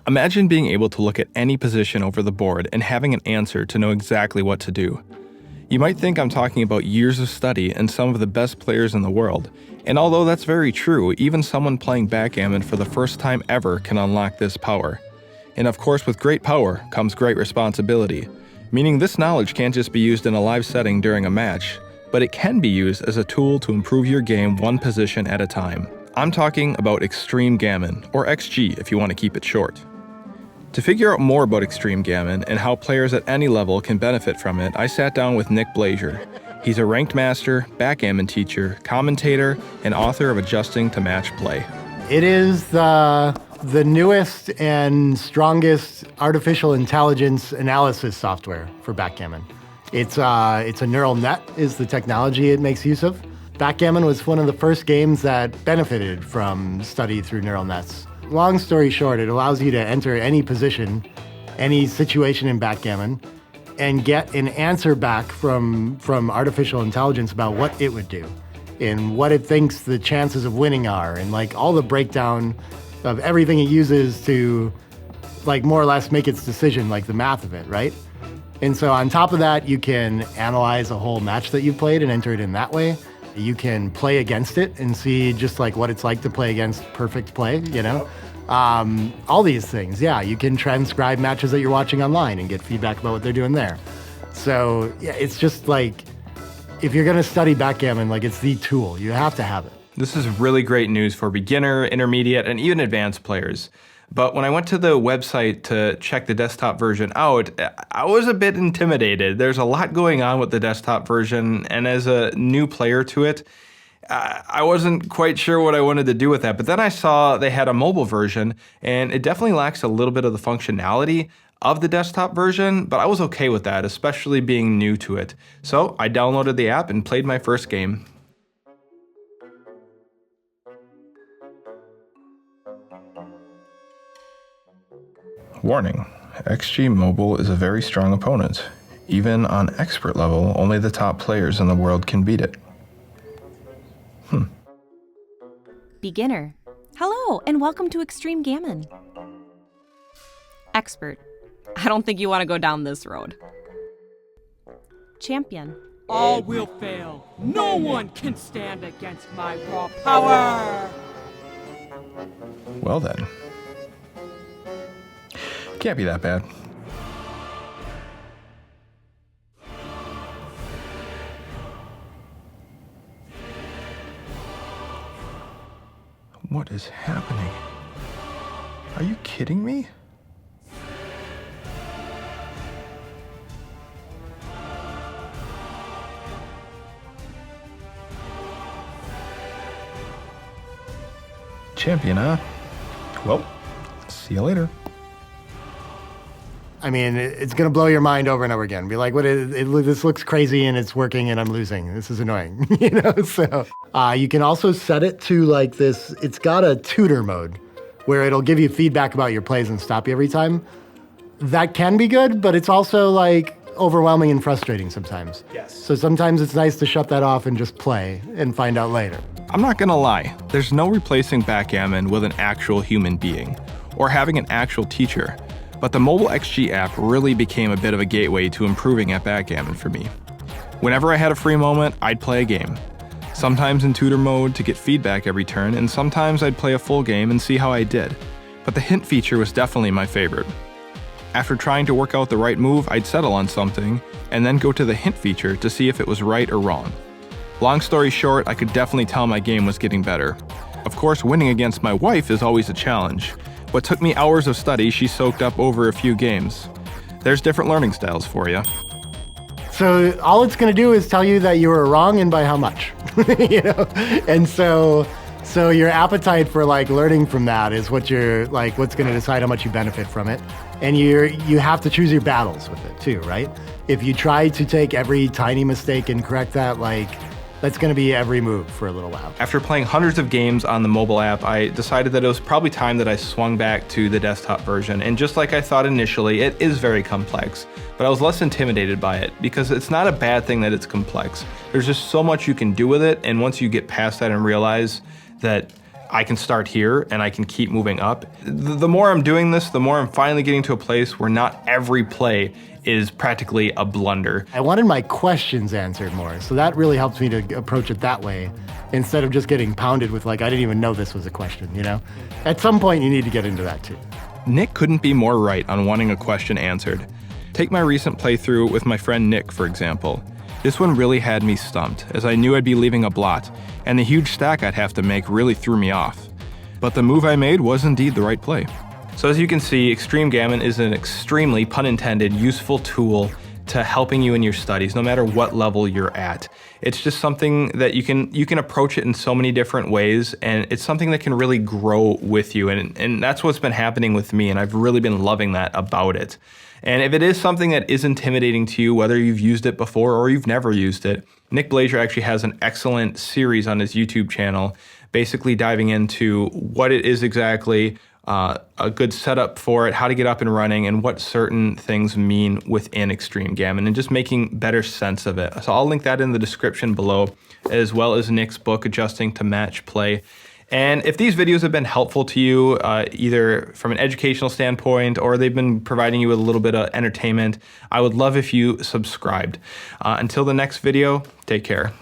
Imagine being able to look at any position over the board and having an answer to know exactly what to do. You might think I'm talking about years of study and some of the best players in the world, and although that's very true, even someone playing backgammon for the first time ever can unlock this power. And of course, with great power comes great responsibility, meaning this knowledge can't just be used in a live setting during a match, but it can be used as a tool to improve your game one position at a time. I'm talking about Extreme Gammon, or XG if you want to keep it short. To figure out more about Extreme Gammon and how players at any level can benefit from it, I sat down with Nick Blazier. He's a ranked master, backgammon teacher, commentator, and author of Adjusting to Match Play. It is the newest and strongest artificial intelligence analysis software for backgammon. It's a neural net is the technology it makes use of. Backgammon was one of the first games that benefited from study through neural nets. Long story short, it allows you to enter any position, any situation in backgammon, and get an answer back from artificial intelligence about what it would do and what it thinks the chances of winning are, and like all the breakdown of everything it uses to like more or less make its decision, like the math of it, right? And so on top of that, you can analyze a whole match that you've played and enter it in that way. You can play against it and see just like what it's like to play against perfect play, you know? All these things, yeah. You can transcribe matches that you're watching online and get feedback about what they're doing there. So yeah, it's just like, if you're gonna study backgammon, like it's the tool, you have to have it. This is really great news for beginner, intermediate, and even advanced players. But when I went to the website to check the desktop version out, I was a bit intimidated. There's a lot going on with the desktop version, and as a new player to it, I wasn't quite sure what I wanted to do with that. But then I saw they had a mobile version, and it definitely lacks a little bit of the functionality of the desktop version, but I was okay with that, especially being new to it. So I downloaded the app and played my first game. Warning, XG Mobile is a very strong opponent. Even on expert level, only the top players in the world can beat it. Beginner. Hello, and welcome to Extreme Gammon. Expert. I don't think you want to go down this road. Champion. All will fail. No one can stand against my raw power. Well then. Can't be that bad. What is happening? Are you kidding me? Champion, huh? Well, see you later. I mean, it's going to blow your mind over and over again. Be like, this looks crazy and it's working and I'm losing. This is annoying, you know? So you can also set it to like this. It's got a tutor mode where it'll give you feedback about your plays and stop you every time. That can be good, but it's also like overwhelming and frustrating sometimes. Yes. So sometimes it's nice to shut that off and just play and find out later. I'm not gonna lie, there's no replacing backgammon with an actual human being or having an actual teacher. But the mobile XG app really became a bit of a gateway to improving at backgammon for me. Whenever I had a free moment, I'd play a game. Sometimes in tutor mode to get feedback every turn, and sometimes I'd play a full game and see how I did. But the hint feature was definitely my favorite. After trying to work out the right move, I'd settle on something, and then go to the hint feature to see if it was right or wrong. Long story short, I could definitely tell my game was getting better. Of course, winning against my wife is always a challenge. What took me hours of study, she soaked up over a few games. There's different learning styles for you. So all it's going to do is tell you that you were wrong and by how much, you know? And so your appetite for like learning from that is what you're like, what's going to decide how much you benefit from it. And you have to choose your battles with it too, right? If you try to take every tiny mistake and correct that, like that's going to be every move for a little while. After playing hundreds of games on the mobile app, I decided that it was probably time that I swung back to the desktop version. And just like I thought initially, it is very complex, but I was less intimidated by it because it's not a bad thing that it's complex. There's just so much you can do with it. And once you get past that and realize that I can start here and I can keep moving up. The more I'm doing this, the more I'm finally getting to a place where not every play is practically a blunder. I wanted my questions answered more, so that really helps me to approach it that way instead of just getting pounded with like, I didn't even know this was a question, you know? At some point you need to get into that too. Nick couldn't be more right on wanting a question answered. Take my recent playthrough with my friend Nick, for example. This one really had me stumped, as I knew I'd be leaving a blot, and the huge stack I'd have to make really threw me off. But the move I made was indeed the right play. So as you can see, Extreme Gammon is an extremely, pun intended, useful tool to helping you in your studies, no matter what level you're at. It's just something that you can approach it in so many different ways, and it's something that can really grow with you, and that's what's been happening with me, and I've really been loving that about it. And if it is something that is intimidating to you, whether you've used it before or you've never used it, Nick Blazier actually has an excellent series on his YouTube channel, basically diving into what it is exactly, a good setup for it, how to get up and running, and what certain things mean within Extreme Gammon, and just making better sense of it. So I'll link that in the description below, as well as Nick's book, Adjusting to Match Play. And if these videos have been helpful to you, either from an educational standpoint or they've been providing you with a little bit of entertainment, I would love if you subscribed. Until the next video, take care.